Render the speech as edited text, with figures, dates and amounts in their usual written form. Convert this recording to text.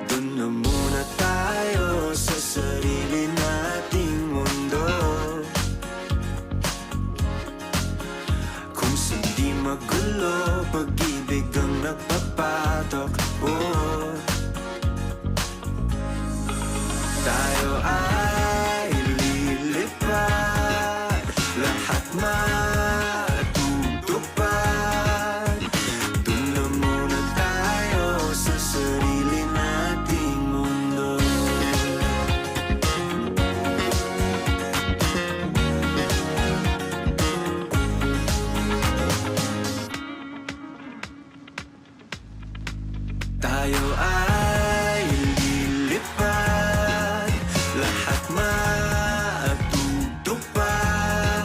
Dun na muna tayo sa sarili nating mundo, kung saan di magulo, pag-ibig ang nagpapatok. Oh, tayo ay lilipad, lahat matutupad. Dun na muna tayo sa sarili nating mundo. Tayo